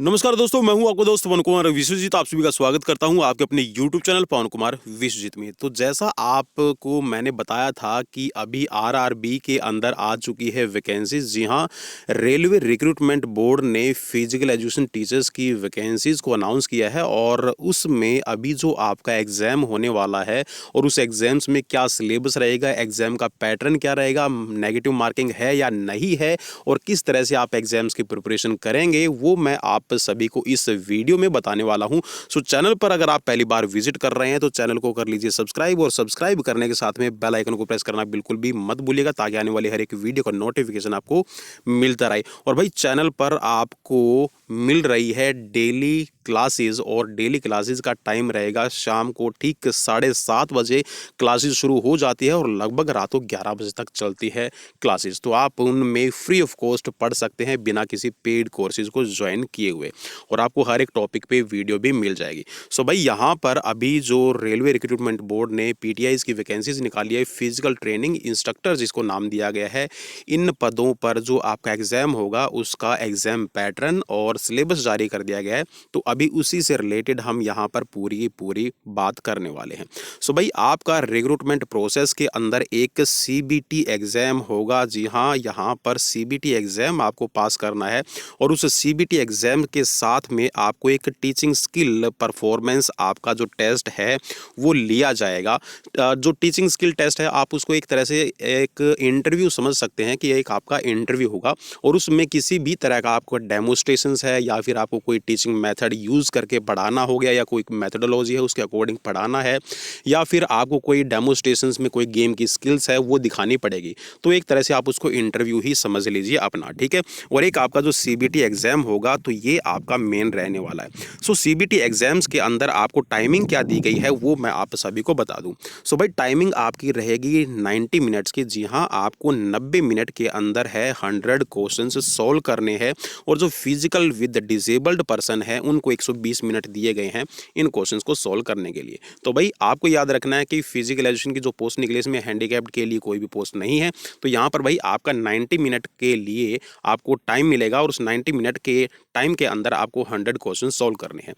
नमस्कार दोस्तों, मैं हूं आपका दोस्त पवन कुमार विश्वजीत। आप सभी का स्वागत करता हूं आपके अपने YouTube चैनल पवन कुमार विश्वजीत में। तो जैसा आपको मैंने बताया था कि अभी आरआरबी के अंदर आ चुकी है वैकेंसीज। जी हां, रेलवे रिक्रूटमेंट बोर्ड ने फिजिकल एजुकेशन टीचर्स की वैकेंसीज को अनाउंस किया है और उसमें अभी जो आपका एग्जाम होने वाला है और उस एग्जाम्स में क्या सिलेबस रहेगा, एग्जाम का पैटर्न क्या रहेगा, नेगेटिव मार्किंग है या नहीं है और किस तरह से आप एग्जाम्स की प्रिपरेशन करेंगे, वो मैं आप सभी को इस वीडियो में बताने वाला हूं। सो चैनल पर अगर आप पहली बार विजिट कर रहे हैं तो चैनल को कर लीजिए सब्सक्राइब और सब्सक्राइब करने के साथ में बेल आइकन को प्रेस करना बिल्कुल भी मत भूलिएगा ताकि आने वाली हर एक वीडियो का नोटिफिकेशन आपको मिलता रहे। और भाई चैनल पर आपको मिल रही है डेली क्लासेस और डेली क्लासेस का टाइम रहेगा शाम को ठीक 7:30 बजे क्लासेस शुरू हो जाती है और लगभग रातों 11 बजे तक चलती है क्लासेस। तो आप उनमें फ्री ऑफ कॉस्ट पढ़ सकते हैं बिना किसी पेड कोर्सेज को ज्वाइन किए हुए और आपको हर एक टॉपिक पे वीडियो भी मिल जाएगी। सो भाई यहाँ पर अभी जो रेलवे रिक्रूटमेंट बोर्ड ने पीटीआईज की वैकेंसीज निकाली है, फिजिकल ट्रेनिंग इंस्ट्रक्टर जिसको नाम दिया गया है, इन पदों पर जो आपका एग्जाम होगा उसका एग्जाम पैटर्न और सिलेबस जारी कर दिया गया है। तो अभी उसी से रिलेटेड हम यहाँ पर पूरी की पूरी बात करने वाले हैं। सो भाई आपका रिक्रूटमेंट प्रोसेस के अंदर एक सीबीटी एग्जाम होगा। जी हाँ, यहाँ पर सीबीटी एग्जाम आपको पास करना है और उस सीबीटी एग्जाम के साथ में आपको एक टीचिंग स्किल परफॉर्मेंस आपका जो टेस्ट है वो लिया जाएगा। जो टीचिंग स्किल टेस्ट है आप उसको एक तरह से एक इंटरव्यू समझ सकते हैं कि एक आपका इंटरव्यू होगा और उसमें किसी भी तरह का आपको डेमोस्ट्रेशंस है या फिर आपको कोई टीचिंग मेथड यूज़ करके पढ़ाना हो गया या कोई मेथडोलॉजी है उसके अकॉर्डिंग पढ़ाना है या फिर आपको कोई डेमोस्ट्रेशंस में कोई गेम की स्किल्स है वो दिखानी पड़ेगी। तो एक तरह से आप उसको इंटरव्यू ही समझ लीजिए अपना, ठीक है। और एक आपका जो सीबीटी एग्जाम होगा तो ये आपका मेन रहने वाला है। सो सीबीटी एग्जाम्स के अंदर आपको टाइमिंग क्या दी गई है वो मैं आप सभी को बता दूं। सो भाई टाइमिंग आपकी रहेगी 90 मिनट्स की। जी हाँ, आपको 90 मिनट के अंदर है 100 क्वेश्चंस सॉल्व करने हैं और जो फिजिकल विद डिसेबल्ड पर्सन है उनको 120 मिनट दिए गए हैं इन क्वेश्चंस को सॉल्व करने के लिए। तो भाई आपको याद रखना है कि फिजिकल एजुकेशन की जो पोस्ट निकली इसमें हैंडीकैप्ड के लिए कोई भी पोस्ट नहीं है। तो यहाँ पर भाई आपका 90 मिनट के लिए आपको टाइम मिलेगा और उस 90 मिनट के टाइम के अंदर आपको 100 क्वेश्चन सॉल्व करने हैं।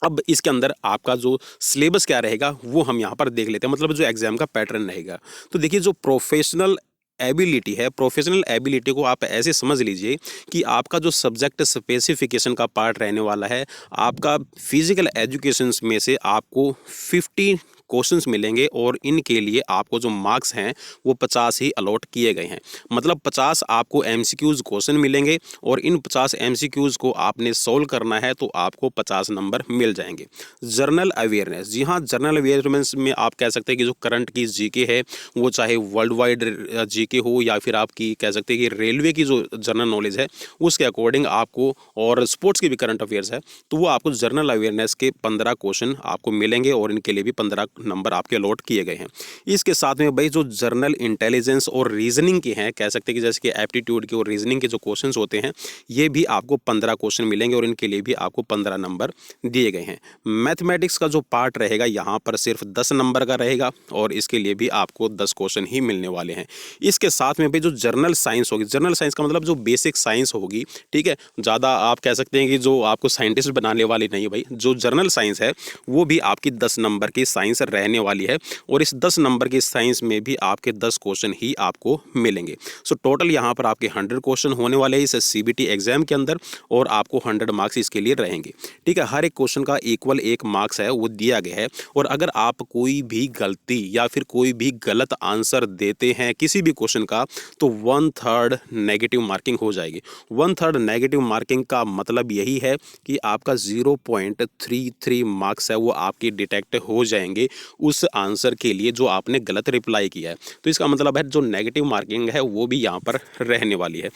अब इसके अंदर आपका जो सिलेबस क्या रहेगा वो हम यहाँ पर देख लेते हैं, मतलब जो एग्जाम का पैटर्न रहेगा। तो देखिए, जो प्रोफेशनल एबिलिटी है, प्रोफेशनल एबिलिटी को आप ऐसे समझ लीजिए कि आपका जो सब्जेक्ट स्पेसिफिकेशन का पार्ट रहने वाला है, आपका फिजिकल एजुकेशन में से आपको 50 क्वेश्चंस मिलेंगे और इनके लिए आपको जो मार्क्स हैं वो 50 ही अलॉट किए गए हैं। मतलब 50 आपको एमसीक्यूज क्वेश्चन मिलेंगे और इन 50 एमसीक्यूज को आपने सॉल्व करना है तो आपको 50 नंबर मिल जाएंगे। जनरल अवेयरनेस, जी हाँ, जनरल अवेयरनेस में आप कह सकते हैं कि जो करंट की जीके है वो चाहे वर्ल्ड वाइड जीके हो या फिर आपकी कह सकते हैं कि रेलवे की जो जनरल नॉलेज है उसके अकॉर्डिंग आपको, और स्पोर्ट्स की भी करंट अफेयर्स है तो वो आपको जनरल अवेयरनेस के 15 क्वेश्चन आपको मिलेंगे और इनके लिए भी 15 नंबर आपके अलॉट किए गए हैं। इसके साथ में भाई जो जनरल इंटेलिजेंस और रीजनिंग के हैं, कह सकते हैं कि जैसे कि एप्टीट्यूड के और रीजनिंग के जो क्वेश्चंस होते हैं ये भी आपको 15 क्वेश्चन मिलेंगे और इनके लिए भी आपको 15 नंबर दिए गए हैं। मैथमेटिक्स का जो पार्ट रहेगा यहाँ पर सिर्फ 10 नंबर का रहेगा और इसके लिए भी आपको 10 क्वेश्चन ही मिलने वाले हैं। इसके साथ में भाई जो जर्नल साइंस होगी, जर्नल साइंस का मतलब जो बेसिक साइंस होगी, ठीक है, ज़्यादा आप कह सकते हैं कि जो आपको साइंटिस्ट बनाने वाली नहीं है भाई, जो जर्नल साइंस है वो भी आपकी 10 नंबर की साइंस रहने वाली है और इस 10 नंबर की साइंस में भी आपके 10 क्वेश्चन ही आपको मिलेंगे। सो टोटल यहाँ पर आपके 100 क्वेश्चन होने वाले हैं इस सीबीटी एग्जाम के अंदर और आपको 100 मार्क्स इसके लिए रहेंगे, ठीक है। हर एक क्वेश्चन का इक्वल 1 मार्क्स है वो दिया गया है और अगर आप कोई भी गलती या फिर कोई भी गलत आंसर देते हैं किसी भी क्वेश्चन का तो 1/3 नेगेटिव मार्किंग हो जाएगी। 1/3 नेगेटिव मार्किंग का मतलब यही है कि आपका 0.33 मार्क्स है वो आपके डिटेक्ट हो जाएंगे उस आंसर के लिए जो आपने गलत रिप्लाई किया है। तो इसका मतलब है जो नेगेटिव मार्किंग है वो भी यहाँ पर रहने वाली है।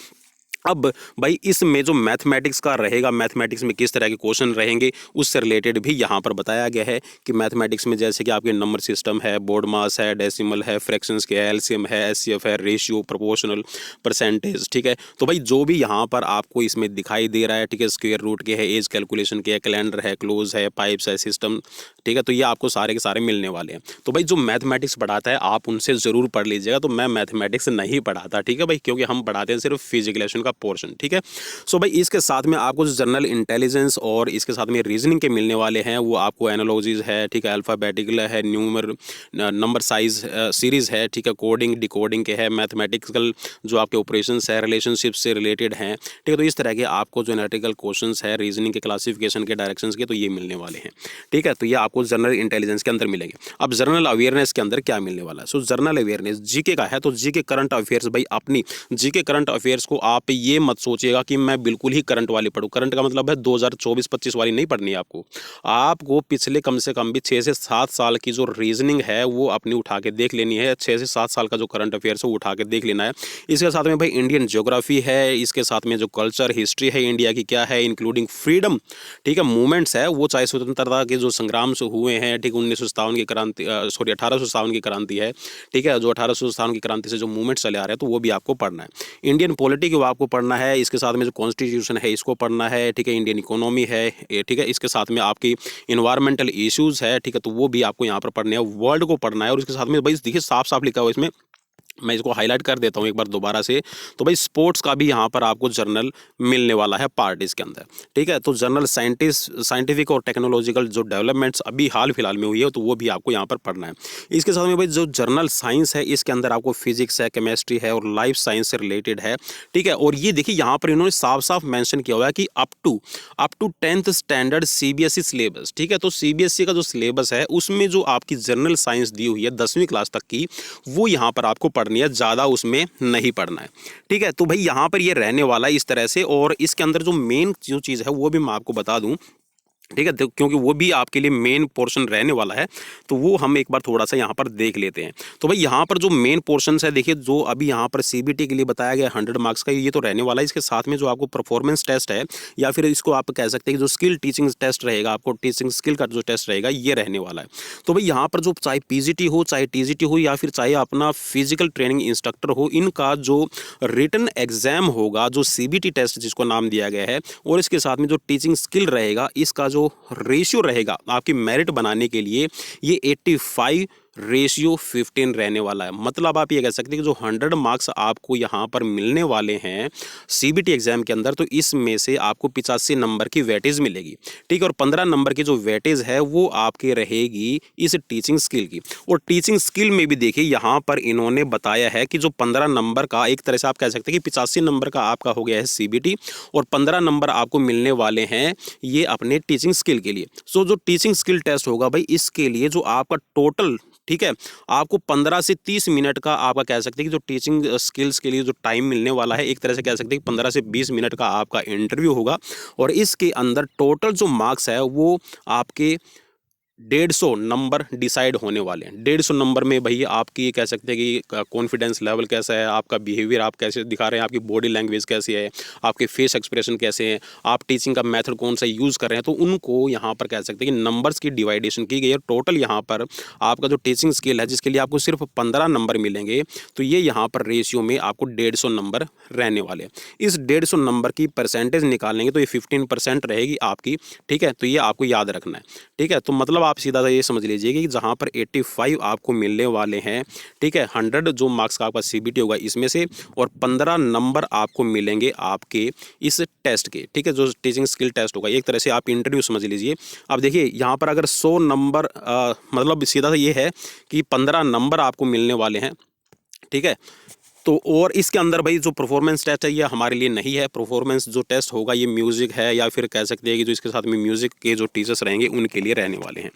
अब भाई इसमें जो मैथमेटिक्स का रहेगा, मैथमेटिक्स में किस तरह के क्वेश्चन रहेंगे उससे रिलेटेड भी यहाँ पर बताया गया है कि मैथमेटिक्स में जैसे कि आपके नंबर सिस्टम है, बोर्ड मास है, डेसिमल है, फ्रैक्शंस के एलसीएम है, एचसीएफ है, रेशियो, प्रोपोर्शनल, परसेंटेज, ठीक है। तो भाई जो भी यहाँ पर आपको इसमें दिखाई दे रहा है, ठीक है, स्क्वायर रूट के है, एज कैलकुलेशन के है, कैलेंडर है, क्लोज है, पाइप्स है, सिस्टम, ठीक है, तो ये आपको सारे के सारे मिलने वाले हैं। तो भाई जो मैथमेटिक्स पढ़ाता है आप उनसे ज़रूर पढ़ लीजिएगा। तो मैं मैथमेटिक्स नहीं पढ़ाता, ठीक है भाई, क्योंकि हम पढ़ाते हैं सिर्फ फिजिकल एजुकेशन का पोर्शन, ठीक है। सो भाई इसके साथ में आपको जो जनरल इंटेलिजेंस और इसके साथ में रीजनिंग के मिलने वाले हैं वो आपको एनालॉजीज है, ठीक है, अल्फ़ाबेटिकल है, नंबर साइज सीरीज़ है, ठीक है, कोडिंग डिकोडिंग के है, मैथमेटिकल जो आपके ऑपरेशंस है, रिलेशनशिप से रिलेटेड हैं, ठीक है। तो इस तरह के आपको जो एनालिटिकल क्वेश्चंस है, रीजनिंग के, क्लासिफिकेशन के, डायरेक्शंस के, तो ये मिलने वाले हैं, ठीक है। तो ये आपको जनरल इंटेलिजेंस के अंदर मिलेंगे। अब जनरल अवेयरनेस के अंदर क्या मिलने वाला है? सो जनरल अवेयरनेस जीके का है, तो जीके करंट अफेयर्स, भाई अपनी जीके करंट अफेयर्स को आप ये मत सोचिएगा कि मैं बिल्कुल ही करंट वाली पढ़ूँ। करंट का मतलब है 2024-25 वाली नहीं पढ़नी है आपको पिछले कम से कम भी 6 से 7 साल की जो रीजनिंग है वो अपनी उठा के देख लेनी है। 6 से 7 साल का जो करंट अफेयर्स है वो उठा के देख लेना है। इसके साथ में भाई इंडियन ज्योग्राफी है, इसके साथ में जो कल्चर हिस्ट्री है इंडिया की क्या है, इंक्लूडिंग फ्रीडम, ठीक है, मूवमेंट्स है, वो चाहे स्वतंत्रता के जो संग्राम से हुए हैं, ठीक, 1957 की क्रांति, सॉरी 1857 की क्रांति है, ठीक है, जो 1857 की क्रांति से जो मूवमेंट चले आ रहे हैं तो वो भी आपको पढ़ना है। इंडियन पॉलिटी को आपको पढ़ना है, इसके साथ में जो कॉन्स्टिट्यूशन है इसको पढ़ना है, ठीक है, इंडियन इकोनॉमी है, ठीक है, इसके साथ में आपकी इन्वायरमेंटल इश्यूज़ है, ठीक है, तो वो भी आपको यहाँ पर पढ़ने हैं, वर्ल्ड को पढ़ना है। और इसके साथ में भाई देखिए साफ साफ लिखा हुआ इसमें, मैं इसको हाईलाइट कर देता हूँ एक बार दोबारा से, तो भाई स्पोर्ट्स का भी यहाँ पर आपको जर्नल मिलने वाला है पार्ट इसके अंदर, ठीक है। तो जर्नल साइंटिफिक और टेक्नोलॉजिकल जो डेवलपमेंट्स अभी हाल फिलहाल में हुई है तो वो भी आपको यहाँ पर पढ़ना है। इसके साथ में भाई जो जर्नल साइंस है इसके अंदर आपको फिजिक्स है, केमिस्ट्री है और लाइफ साइंस से रिलेटेड है, ठीक है। और ये देखिए यहाँ पर इन्होंने साफ साफ मैंशन किया हुआ है कि up to 10th standard CBSE syllabus, ठीक है। तो सीबीएसई का जो सिलेबस है उसमें जो आपकी जर्नल साइंस दी हुई है 10वीं क्लास तक की, वो यहाँ पर आपको पढ़नी है, ज़्यादा उसमें नहीं पढ़ना है, ठीक है। तो भाई यहाँ पर ये रहने वाला है इस तरह से। और इसके अंदर जो मेन जो चीज़ है वो भी मैं आपको बता दूँ, ठीक है, क्योंकि वो भी आपके लिए मेन पोर्शन रहने वाला है, तो वो हम एक बार थोड़ा सा यहाँ पर देख लेते हैं। तो भाई यहाँ पर जो मेन पोर्शन है देखिए, जो अभी यहाँ पर सीबीटी के लिए बताया गया 100 मार्क्स का, ये तो रहने वाला है। इसके साथ में जो आपको परफॉर्मेंस टेस्ट है या फिर इसको आप कह सकते हैं कि जो स्किल टीचिंग टेस्ट रहेगा, आपको टीचिंग स्किल का जो टेस्ट रहेगा ये रहने वाला है। तो भाई यहाँ पर जो चाहे पीजीटी हो, चाहे टीजीटी हो या फिर चाहे अपना फिजिकल ट्रेनिंग इंस्ट्रक्टर हो, इनका जो रिटन एग्जाम होगा, जो सीबीटी टेस्ट जिसको नाम दिया गया है, और इसके साथ में जो टीचिंग स्किल रहेगा, इसका जो रेशियो रहेगा आपकी मेरिट बनाने के लिए, ये 85:15 रहने वाला है। मतलब आप ये कह सकते हैं कि जो 100 मार्क्स आपको यहाँ पर मिलने वाले हैं सीबीटी एग्जाम के अंदर, तो इसमें से आपको 85 नंबर की वेटेज मिलेगी, ठीक है। और 15 नंबर की जो वेटेज है वो आपके रहेगी इस टीचिंग स्किल की। और टीचिंग स्किल में भी देखिए यहाँ पर इन्होंने बताया है कि जो 15 नंबर का, एक तरह से आप कह सकते हैं कि 85 नंबर का आपका हो गया है सीबीटी, और 15 नंबर आपको मिलने वाले हैं ये अपने टीचिंग स्किल के लिए। सो जो टीचिंग स्किल टेस्ट होगा भाई, इसके लिए जो आपका टोटल, ठीक है, आपको 15 से 30 मिनट का आपका कह सकते हैं कि जो टीचिंग स्किल्स के लिए जो टाइम मिलने वाला है, एक तरह से कह सकते हैं कि 15 से 20 मिनट का आपका इंटरव्यू होगा। और इसके अंदर टोटल जो मार्क्स है वो आपके 150 नंबर डिसाइड होने वाले हैं। 150 नंबर में भैया आपकी ये कह सकते हैं कि कॉन्फिडेंस लेवल कैसा है, आपका बिहेवियर आप कैसे दिखा रहे हैं, आपकी बॉडी लैंग्वेज कैसी है, आपके फेस एक्सप्रेशन कैसे हैं, आप टीचिंग का मेथड कौन सा यूज़ कर रहे हैं, तो उनको यहाँ पर कह सकते हैं कि नंबर्स की डिवाइडेशन की गई है। टोटल यहाँ पर आपका जो टीचिंग स्किल है जिसके लिए आपको सिर्फ 15 नंबर मिलेंगे, तो ये यहाँ पर रेशियो में आपको 150 नंबर रहने वाले हैं। इस 150 नंबर की परसेंटेज निकालेंगे तो ये 15% रहेगी आपकी, ठीक है। तो ये आपको याद रखना है, ठीक है। तो मतलब आप सीधा सा ये समझ लीजिए कि जहाँ पर 85 आपको मिलने वाले हैं, ठीक है, 100 जो मार्क्स का आपका सीबीटी होगा इसमें से, और 15 नंबर आपको मिलेंगे आपके इस टेस्ट के, ठीक है, जो टीचिंग स्किल टेस्ट होगा। एक तरह से आप इंटरव्यू समझ लीजिए। अब देखिए यहाँ पर अगर 100 नंबर मतलब सीधा सा ये है कि 15 नंबर आपको मिलने वाले हैं, ठीक है। तो और इसके अंदर भाई जो परफॉर्मेंस टेस्ट है ये हमारे लिए नहीं है। परफॉर्मेंस जो टेस्ट होगा ये म्यूज़िक है, या फिर कह सकते हैं कि जो इसके साथ में म्यूज़िक के जो टीचर्स रहेंगे उनके लिए रहने वाले हैं।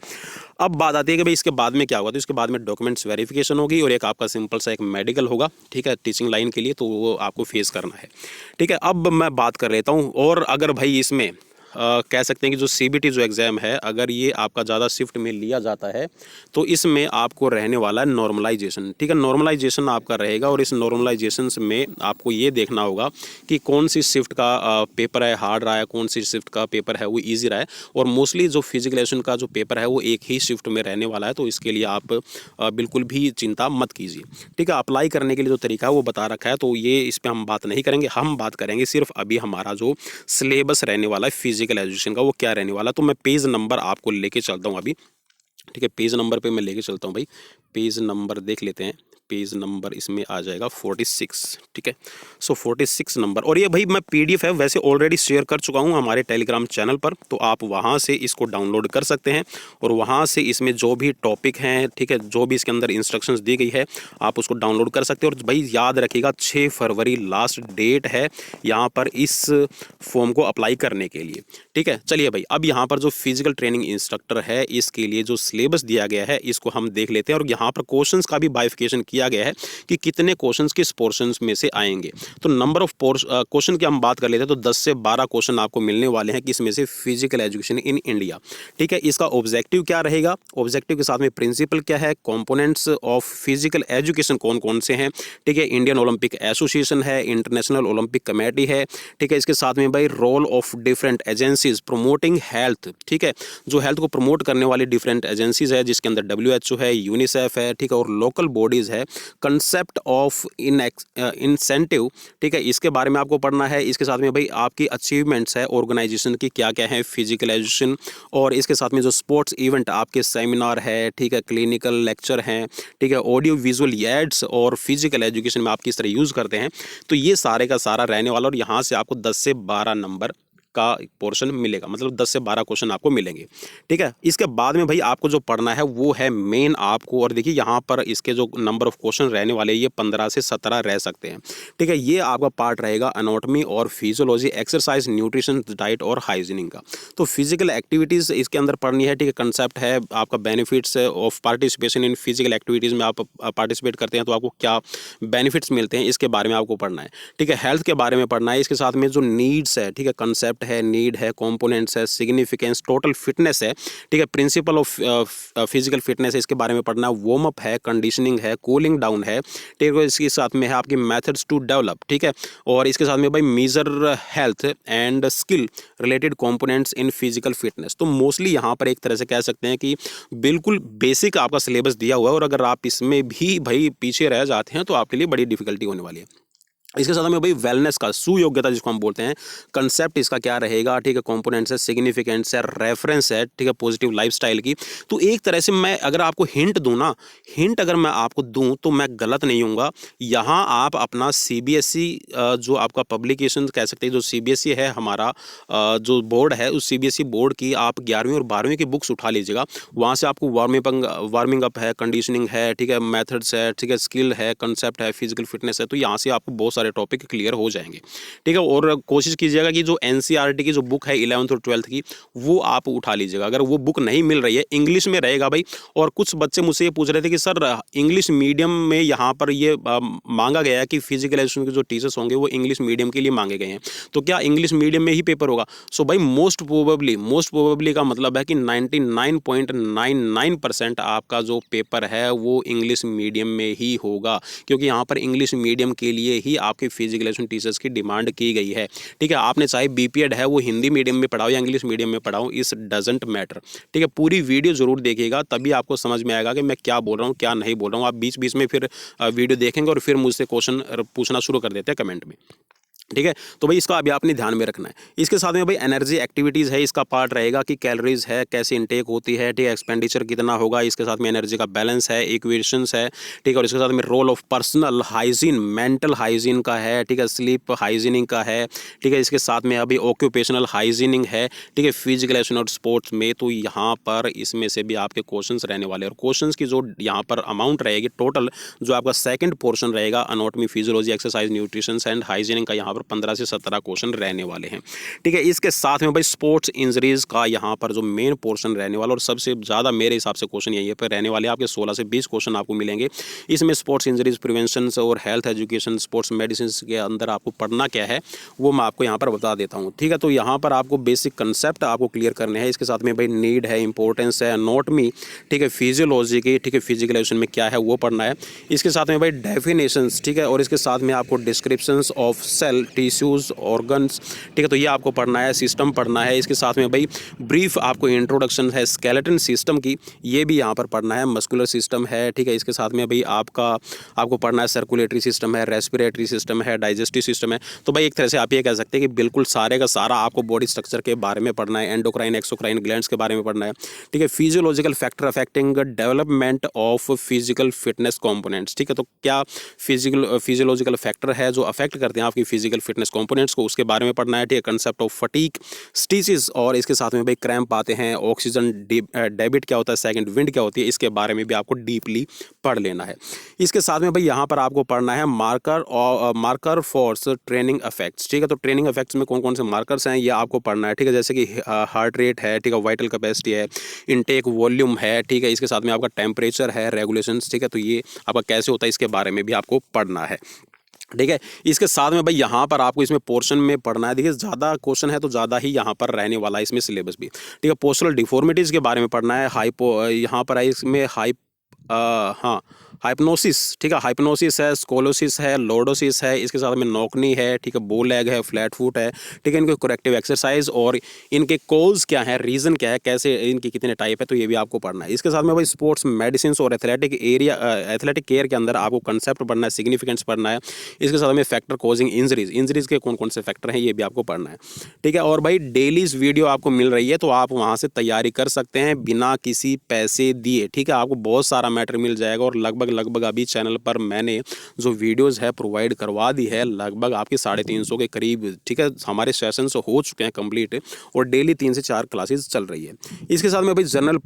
अब बात आती है कि भाई इसके बाद में क्या होगा, तो इसके बाद में डॉक्यूमेंट्स वेरिफिकेशन होगी और एक आपका सिंपल सा एक मेडिकल होगा, ठीक है, टीचिंग लाइन के लिए, तो वो आपको फेस करना है, ठीक है। अब मैं बात कर लेता हूँ, और अगर भाई इसमें कह सकते हैं कि जो सीबीटी जो एग्ज़ाम है, अगर ये आपका ज़्यादा शिफ्ट में लिया जाता है तो इसमें आपको रहने वाला है नॉर्मलाइजेशन, ठीक है। नॉर्मलाइजेशन आपका रहेगा, और इस नॉर्मलाइजेशन में आपको ये देखना होगा कि कौन सी शिफ्ट का पेपर है हार्ड रहा है, कौन सी शिफ्ट का पेपर है वो ईजी रहा है। और मोस्टली जो फिजिकलेशन का जो पेपर है वो एक ही शिफ्ट में रहने वाला है, तो इसके लिए आप बिल्कुल भी चिंता मत कीजिए, ठीक है। अप्लाई करने के लिए जो तरीका है वो बता रखा है, तो ये इस पर हम बात नहीं करेंगे। हम बात करेंगे सिर्फ अभी हमारा जो सिलेबस रहने वाला है फिजिकल एजुकेशन का वो क्या रहने वाला। तो मैं पेज नंबर आपको लेके चलता हूँ अभी, ठीक है। पेज नंबर पे मैं लेके चलता हूँ भाई, पेज नंबर देख लेते हैं। पेज नंबर इसमें आ जाएगा 46, ठीक है। सो 46 नंबर, और ये भाई मैं PDF है वैसे ऑलरेडी शेयर कर चुका हूँ हमारे टेलीग्राम चैनल पर, तो आप वहाँ से इसको डाउनलोड कर सकते हैं और वहाँ से इसमें जो भी टॉपिक हैं, ठीक है, जो भी इसके अंदर इंस्ट्रक्शंस दी गई है आप उसको डाउनलोड कर सकते हैं। और भाई याद रखिएगा 6 फरवरी लास्ट डेट है यहाँ पर इस फॉर्म को अप्लाई करने के लिए, ठीक है। चलिए भाई, अब यहाँ पर जो फिजिकल ट्रेनिंग इंस्ट्रक्टर है इसके लिए जो सिलेबस दिया गया है इसको हम देख लेते हैं। और यहाँ पर क्वेश्चंस का भी बाइफिकेशन किया गया है कि कितने क्वेश्चंस किस पोर्शंस में से आएंगे। तो नंबर ऑफ क्वेश्चन की हम बात कर लेते हैं तो 10 से 12 क्वेश्चन आपको मिलने वाले हैं किसमें से, फिजिकल एजुकेशन इन इंडिया, ठीक है। इसका ऑब्जेक्टिव क्या रहेगा, ऑब्जेक्टिव के साथ में प्रिंसिपल क्या है, कंपोनेंट्स ऑफ फिजिकल एजुकेशन कौन कौन से हैं, ठीक है। इंडियन ओलंपिक एसोसिएशन है, इंटरनेशनल ओलंपिक कमेटी है, ठीक है। इसके साथ में भाई role of different agencies promoting health, ठीक है, जो हेल्थ को प्रमोट करने वाली डिफरेंट एजेंसीज है जिसके अंदर WHO है, यूनिसेफ है, ठीक है, और लोकल बॉडीज है। कंसेप्ट ऑफ इंसेंटिव, ठीक है, इसके बारे में आपको पढ़ना है। इसके साथ में भाई आपकी अचीवमेंट्स है ऑर्गेनाइजेशन की क्या क्या है फिजिकल एजुकेशन, और इसके साथ में जो स्पोर्ट्स इवेंट आपके सेमिनार है, ठीक है, क्लिनिकल लेक्चर हैं, ठीक है, ऑडियो विजुअल एड्स और फिजिकल एजुकेशन में आप किस तरह यूज़ करते हैं। तो ये सारे का सारा रहने वाला, और यहाँ से आपको 10 से 12 नंबर का पोर्शन मिलेगा, मतलब 10 से 12 क्वेश्चन आपको मिलेंगे, ठीक है। इसके बाद में भाई आपको जो पढ़ना है वो है मेन आपको, और देखिए यहाँ पर इसके जो नंबर ऑफ क्वेश्चन रहने वाले ये 15 से 17 रह सकते हैं, ठीक है। ये आपका पार्ट रहेगा एनाटॉमी और फिजियोलॉजी, एक्सरसाइज, न्यूट्रिशन, डाइट और हाइजीनिंग का। तो फिजिकल एक्टिविटीज़ इसके अंदर पढ़नी है, ठीक है। कंसेप्ट है आपका benefits of participation in physical activities में आप पार्टिसिपेट करते हैं तो आपको क्या बेनिफिट्स मिलते हैं, इसके बारे में आपको पढ़ना है, ठीक है। हेल्थ के बारे में पढ़ना है। इसके साथ में जो नीड्स है, ठीक है, कंसेप्ट है, नीड है, कंपोनेंट्स है, सिग्निफिकेंस, टोटल फिटनेस है, ठीक है, प्रिंसिपल ऑफ फिजिकल फिटनेस है, इसके बारे में पढ़ना है। वार्म अप है, कंडीशनिंग है, कूलिंग डाउन है, ठीक है। इसके साथ में है आपकी मेथड्स टू डेवलप, ठीक है, और इसके साथ में भाई major health and skill related components in physical fitness. तो मोस्टली यहाँ पर एक तरह से कह सकते हैं कि बिल्कुल बेसिक आपका सिलेबस दिया हुआ है, और अगर आप इसमें भी भाई पीछे रह जाते हैं तो आपके लिए बड़ी डिफिकल्टी होने वाली है। इसके साथ में भाई वेलनेस का, सुयोग्यता जिसको हम बोलते हैं, कंसेप्ट इसका क्या रहेगा, ठीक है, कंपोनेंट्स है, सिग्निफिकेंस है, रेफरेंस है, ठीक है, पॉजिटिव लाइफस्टाइल की। तो एक तरह से मैं अगर आपको हिंट दूं ना, हिंट अगर मैं आपको दूं तो मैं गलत नहीं हूँगा। यहाँ आप अपना CBSE जो आपका पब्लिकेशन कह सकते हैं, जो CBSE है हमारा जो बोर्ड है, उस CBSE बोर्ड की आप 11वीं और 12वीं की बुक्स उठा लीजिएगा। वहाँ से आपको वार्मिंग अप है, कंडीशनिंग है, ठीक है, मेथड्स है, ठीक है, स्किल है, कंसेप्ट है, फिजिकल फिटनेस है, तो यहाँ से आपको बहुत टॉपिक क्लियर हो जाएंगे, ठीक है। और कोशिश कीजिएगा कि जो NCERT की जो बुक है 11th और 12th की वो आप उठा लीजिएगा। अगर वो बुक नहीं मिल रही है, इंग्लिश में रहेगा भाई। और कुछ बच्चे मुझसे ये पूछ रहे थे कि सर इंग्लिश मीडियम में यहाँ पर ये मांगा गया है कि फिजिकल एजुकेशन के जो टीचर्स होंगे वो इंग्लिश मीडियम के लिए मांगे गए हैं, तो क्या इंग्लिश मीडियम में ही पेपर होगा? सो भाई मोस्ट प्रोबेबली का मतलब है कि 99.99% आपका जो पेपर है वो इंग्लिश मीडियम में ही होगा, क्योंकि यहाँ पर इंग्लिश मीडियम के लिए ही आपके फिजिकल एजुकेशन टीचर्स की डिमांड की गई है, ठीक है। आपने चाहे BPED है वो हिंदी मीडियम में पढ़ाओ या इंग्लिश मीडियम में पढ़ाओ, इस डजेंट मैटर, ठीक है। पूरी वीडियो जरूर देखिएगा, तभी आपको समझ में आएगा कि मैं क्या बोल रहा हूँ क्या नहीं बोल रहा हूँ। आप बीच बीच में फिर वीडियो देखेंगे और फिर मुझसे क्वेश्चन पूछना शुरू कर देते हैं कमेंट में, ठीक है। तो भाई इसका अभी आपने ध्यान में रखना है। इसके साथ में भाई एनर्जी एक्टिविटीज़ है, इसका पार्ट रहेगा कि कैलोरीज है, कैसे इनटेक होती है, ठीक है, एक्सपेंडिचर कितना होगा, इसके साथ में एनर्जी का बैलेंस है, इक्वेशंस है, ठीक है, और इसके साथ में role of personal hygiene, mental hygiene का है, ठीक है, स्लीप हाइजीनिंग का है, ठीक है, इसके साथ में अभी ऑक्यूपेशनल हाइजीनिंग है, ठीक है, फिजिकल एजुकेशन और स्पोर्ट्स में। तो यहाँ पर इसमें से भी आपके क्वेश्चन रहने वाले हैं, और क्वेश्चन की जो यहाँ पर अमाउंट रहेगी टोटल, जो आपका सेकंड पोर्शन रहेगा anatomy, physiology, exercise, nutrition and hygiene का, यहाँ पर 15 से 17 क्वेश्चन रहने वाले हैं, ठीक है। इसके साथ में भाई स्पोर्ट्स इंजरीज का यहाँ पर जो मेन पोर्शन रहने वाला, और सबसे ज़्यादा मेरे हिसाब से क्वेश्चन यहीं पर रहने वाले हैं, आपके 16 से 20 क्वेश्चन आपको मिलेंगे। इसमें स्पोर्ट्स इंजरीज प्रिवेंशन और हेल्थ एजुकेशन, स्पोर्ट्स मेडिसिन के अंदर आपको पढ़ना क्या है वो मैं आपको यहाँ पर बता देता हूँ, ठीक है। तो यहाँ पर आपको बेसिक कंसेप्ट आपको क्लियर करने हैं। इसके साथ में भाई नीड है, इंपॉर्टेंस है, एनाटॉमी, ठीक है, फिजियोलॉजी की, ठीक है, फिजिकल एजुकेशन में क्या है वो पढ़ना है। इसके साथ में भाई डेफिनेशंस, ठीक है, और इसके साथ में आपको descriptions of cell, muscle tissues organs, ठीक है, तो ये आपको पढ़ना है, सिस्टम पढ़ना है। इसके साथ में भाई ब्रीफ आपको इंट्रोडक्शन है स्केलेटन सिस्टम की, ये भी यहाँ पर पढ़ना है। मस्कुलर सिस्टम है, ठीक है, इसके साथ में भाई आपको पढ़ना है सर्कुलेटरी सिस्टम है, रेस्पिरेटरी सिस्टम है, डाइजेस्टिव सिस्टम है। तो भाई एक तरह से आप ये कह सकते हैं कि बिल्कुल सारे का सारा आपको बॉडी स्ट्रक्चर के बारे में पढ़ना है, एंडोक्राइन एक्सोक्राइन ग्लैंड्स के बारे में पढ़ना है, ठीक है, physiological factor affecting development of physical fitness components, ठीक है, तो क्या फिजियोलॉजिकल फैक्टर है जो अफेक्ट करते हैं आपकी फिजिकल फिटनेस कंपोनेंट्स को, उसके बारे में पढ़ना है, ठीक है, कंसेप्ट ऑफ फटीग स्टीसिस, और इसके साथ में भाई क्रैम्प आते हैं, ऑक्सीजन डेबिट क्या होता है, सेकंड विंड क्या होती है, इसके बारे में भी आपको डीपली पढ़ लेना है। इसके साथ में भाई यहाँ पर आपको पढ़ना है मार्कर फॉर्स ट्रेनिंग इफेक्ट्स, ठीक है, तो ट्रेनिंग इफेक्ट्स में कौन कौन से मार्कर्स हैं ये आपको पढ़ना है, ठीक है, जैसे कि हार्ट रेट है, ठीक है, वाइटल कैपेसिटी है, इनटेक वॉल्यूम है, ठीक है, इसके साथ में आपका टेम्परेचर है, रेगुलेशंस, ठीक है, तो ये आपका कैसे होता है इसके बारे में भी आपको पढ़ना है, ठीक है। इसके साथ में भाई यहाँ पर आपको इसमें पोर्शन में पढ़ना है, देखिए ज़्यादा क्वेश्चन है तो ज़्यादा ही यहाँ पर रहने वाला है इसमें सिलेबस भी, ठीक है। पोस्टरल डिफॉर्मिटीज़ के बारे में पढ़ना है, यहाँ पर है इसमें हाँ हाइप्नोसिस, ठीक है, हाइप्नोसिस है, स्कोलोसिस है, लॉर्डोसिस है, इसके साथ में नॉकनी है, ठीक है, बो लेग है, फ्लैट फुट है, ठीक है, इनके करेक्टिव एक्सरसाइज और इनके कॉज क्या है, रीज़न क्या है, कैसे इनकी कितने टाइप है, तो ये भी आपको पढ़ना है। इसके साथ में भाई स्पोर्ट्स मेडिसिन और एथलेटिक केयर के अंदर आपको कंसेप्ट पढ़ना है, सिग्निफिकेंस पढ़ना है। इसके साथ में फैक्टर कॉजिंग इंजरीज के कौन कौन से फैक्टर हैं ये भी आपको पढ़ना है, ठीक है। और भाई डेली वीडियो आपको मिल रही है तो आप वहाँ से तैयारी कर सकते हैं बिना किसी पैसे दिए, ठीक है, आपको बहुत सारा मैटर मिल जाएगा। और लगभग अभी चैनल पर मैंने जो वीडियोस है प्रोवाइड करवा दी है, लगभग आपके 350 के करीब, ठीक है, हमारे सेशंस हो चुके हैं कंप्लीट और डेली 3 से 4 क्लासेस चल रही है। इसके साथ में भाई general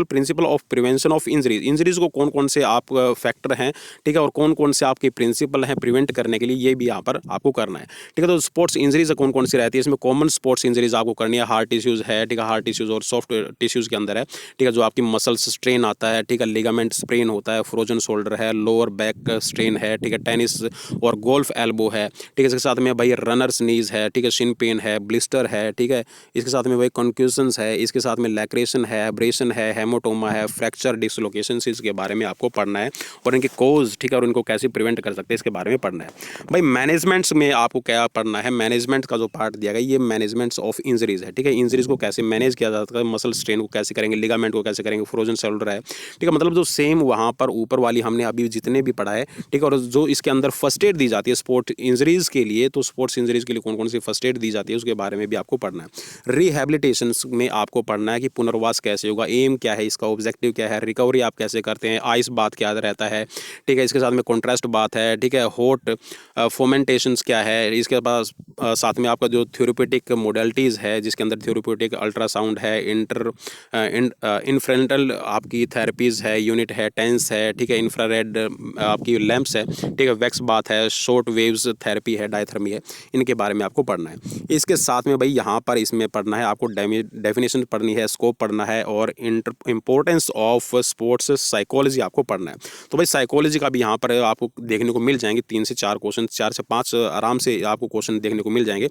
principle of prevention of injuries को कौन कौन से आप फैक्टर हैं, ठीक है, और कौन कौन से आपके प्रिंसिपल हैं प्रिवेंट करने के लिए, ये भी यहाँ पर आपको करना है, ठीक है। तो स्पोर्ट्स इंजरीज कौन कौन सी रहती है, इसमें कॉमन स्पोर्ट्स इंजरीज आपको करनी है, हार्ट टिश्यूज़ है, ठीक है, हार्ट टिश्यूज़ और सॉफ्ट टिश्यूज़ के अंदर है, ठीक है, जो आपकी मसल्स स्ट्रेन आता है, ठीक है, लिगामेंट स्प्रेन होता है, फ्रोजन शोल्डर है, लोअर बैक स्ट्रेन है, ठीक है, टेनिस और गोल्फ एल्बो है, ठीक है, इसके साथ में भाई रनर्स नीज है, ठीक है, शिन पेन है, ब्लिस्टर है, ठीक है, इसके साथ में भाई कंक्यूजन्स है, इसके साथ में लैक्रेशन है, एब्रेशन है, हेमोटोमा है, फ्रैक्चर डिसलोकेशन, इसके बारे में आपको पढ़ना है और इनके कोज, ठीक है, और इनको कैसे प्रिवेंट कर सकते हैं इसके बारे में पढ़ना है। भाई मैनेजमेंट्स में आपको क्या पढ़ना है, मैनेजमेंट का जो पार्ट दिया गया ये मैनेजमेंट्स ऑफ इंजरीज है, ठीक है, इंजरीज को कैसे मैनेज किया जाता है, मसल स्ट्रेन को कैसे करेंगे, लिगामेंट को कैसे करेंगे, फ्रोजन शोल्डर है, ठीक है, मतलब जो सेम वहाँ पर ऊपर वाली हमने अभी जितने भी पढ़ा है, ठीक है, और जो इसके अंदर फर्स्ट एड दी जाती है स्पोर्ट इंजरीज के लिए, तो स्पोर्ट्स इंजरीज के लिए कौन कौन सी फर्स्ट एड दी जाती है उसके बारे में भी आपको पढ़ना है। रिहेबिलिटेशन में आपको पढ़ना है कि पुनर्वास कैसे होगा, एम क्या है इसका, ऑब्जेक्टिव क्या है, रिकवरी आप कैसे करते हैं, आइस बात क्या रहता है, ठीक है, इसके साथ में कॉन्ट्रास्ट बात है, ठीक है, हॉट फोमेंटेशंस क्या है, इसके बाद साथ में आपका जो थ्योरेपेटिक मोडेलिटीज़ है जिसके अंदर थ्योरेपेटिक अल्ट्रासाउंड है, इन्फ्रेंटल आपकी थेरेपीज़ है, यूनिट है, टेंस है, ठीक है, इंफ्रारेड आपकी लैंप्स है, ठीक है, वैक्स बात है, शॉर्ट वेव्स थेरेपी है, डायथर्मी है, इनके बारे में आपको पढ़ना है। इसके साथ में भाई यहाँ पर इसमें पढ़ना है आपको डेफिनेशन पढ़नी है, स्कोप पढ़ना है और इंपॉर्टेंस ऑफ स्पोर्ट्स साइकोलॉजी आपको पढ़ना है। तो भाई साइकोलॉजी का भी यहाँ पर आपको देखने को मिल जाएंगे 3 से 4 क्वेश्चन, 4 से 5 आराम से आपको क्वेश्चन देखने को मिल जाएंगे।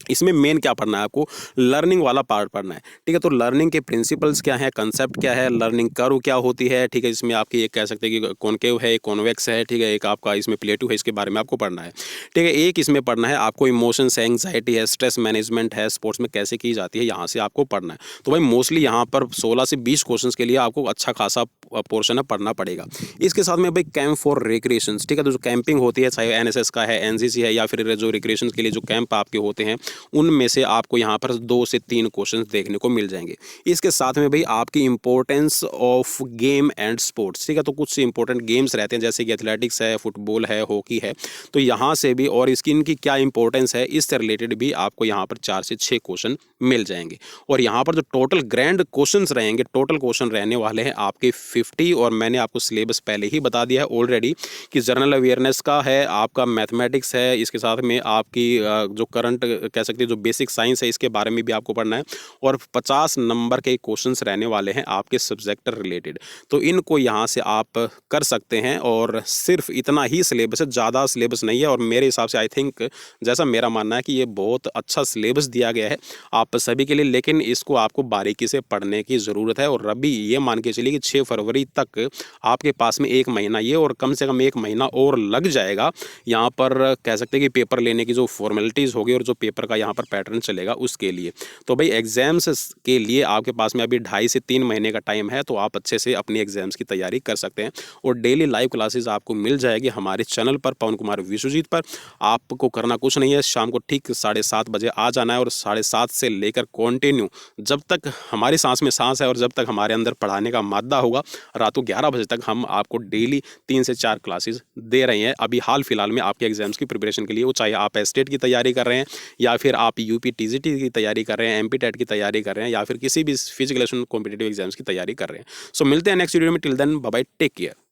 इसमें मेन क्या पढ़ना है आपको, लर्निंग वाला पार्ट पढ़ना है, ठीक है, तो लर्निंग के प्रिंसिपल्स क्या है, कंसेप्ट क्या है, लर्निंग कर्व क्या होती है, ठीक है, इसमें आपकी एक कह सकते हैं कि कॉनकेव है, कॉन्वेक्स है, ठीक है, एक आपका इसमें प्लेटू है, इसके बारे में आपको पढ़ना है, ठीक है। एक इसमें पढ़ना है आपको इमोशंस है, एंग्जाइटी है, स्ट्रेस मैनेजमेंट है, स्पोर्ट्स में कैसे की जाती है, यहाँ से आपको पढ़ना है। तो भाई मोस्टली यहाँ पर 16 से 20 क्वेश्चन के लिए आपको अच्छा खासा पोर्शन है पढ़ना पड़ेगा। इसके साथ में भाई कैंप फॉर रिक्रिएशन, ठीक है, तो जो कैंपिंग होती है चाहे एनएसएस का है, एनसीसी है, या फिर जो रिक्रिएशन के लिए जो कैंप आपके होते हैं उनमें से आपको यहाँ पर 2 से 3 क्वेश्चन देखने को मिल जाएंगे। इसके साथ में भाई आपकी importance of game and sports, ठीक है, तो कुछ इंपॉर्टेंट गेम्स रहते हैं जैसे कि एथलेटिक्स है, फुटबॉल है, हॉकी है, तो यहाँ से भी और इसकी इनकी क्या इंपॉर्टेंस है इससे रिलेटेड भी आपको यहाँ पर 4 से 6 क्वेश्चन मिल जाएंगे। और यहाँ पर जो टोटल ग्रैंड क्वेश्चंस रहेंगे, टोटल क्वेश्चन रहने वाले हैं आपके 50 और मैंने आपको सिलेबस पहले ही बता दिया है ऑलरेडी कि जनरल अवेयरनेस का है, आपका मैथमेटिक्स है, इसके साथ में आपकी जो करंट कह सकते हैं जो बेसिक साइंस है इसके बारे में भी आपको पढ़ना है, और 50 नंबर के क्वेश्चंस रहने वाले हैं आपके सब्जेक्ट रिलेटेड। तो इनको यहाँ से आप कर सकते हैं, और सिर्फ इतना ही सिलेबस है, ज़्यादा सिलेबस नहीं है। और मेरे हिसाब से आई थिंक, जैसा मेरा मानना है कि ये बहुत अच्छा सिलेबस दिया गया है आप सभी के लिए, लेकिन इसको आपको बारीकी से पढ़ने की ज़रूरत है। और अभी ये मान के चलिए कि 6 फरवरी तक आपके पास में 1 महीना ये, और कम से कम 1 महीना और लग जाएगा यहाँ पर, कह सकते हैं कि पेपर लेने की जो फॉर्मेलिटीज़ होगी और जो पेपर का यहाँ पर पैटर्न चलेगा उसके लिए। तो भाई एग्जाम्स के लिए आपके पास में अभी 2.5 से 3 महीने का टाइम है, तो आप अच्छे से अपनी एग्जाम्स की तैयारी कर सकते हैं। और डेली लाइव क्लासेस आपको मिल जाएगी हमारे चैनल पर, पवन कुमार विश्वजीत पर। आपको करना कुछ नहीं है, शाम को ठीक 7:30 बजे आ जाना है, और 7:30 से लेकर कंटिन्यू जब तक हमारी सांस में सांस है और जब तक हमारे अंदर पढ़ाने का मादा होगा, रातों 11 बजे तक हम आपको डेली 3 से 4 क्लासेस दे रहे हैं अभी हाल फिलहाल में आपके एग्जाम्स की प्रिपरेशन के लिए। वो चाहे आप स्टेट की तैयारी कर रहे हैं, या फिर आप यूपी टीजीटी की तैयारी कर रहे हैं, एमपी टेट की तैयारी कर रहे हैं, या फिर किसी भी फिजिकल कॉम्पिटिटिव एग्जाम्स की तैयारी कर रहे हैं। सो मिलते हैं नेक्स्ट वीडियो में। Till then bye bye, take care.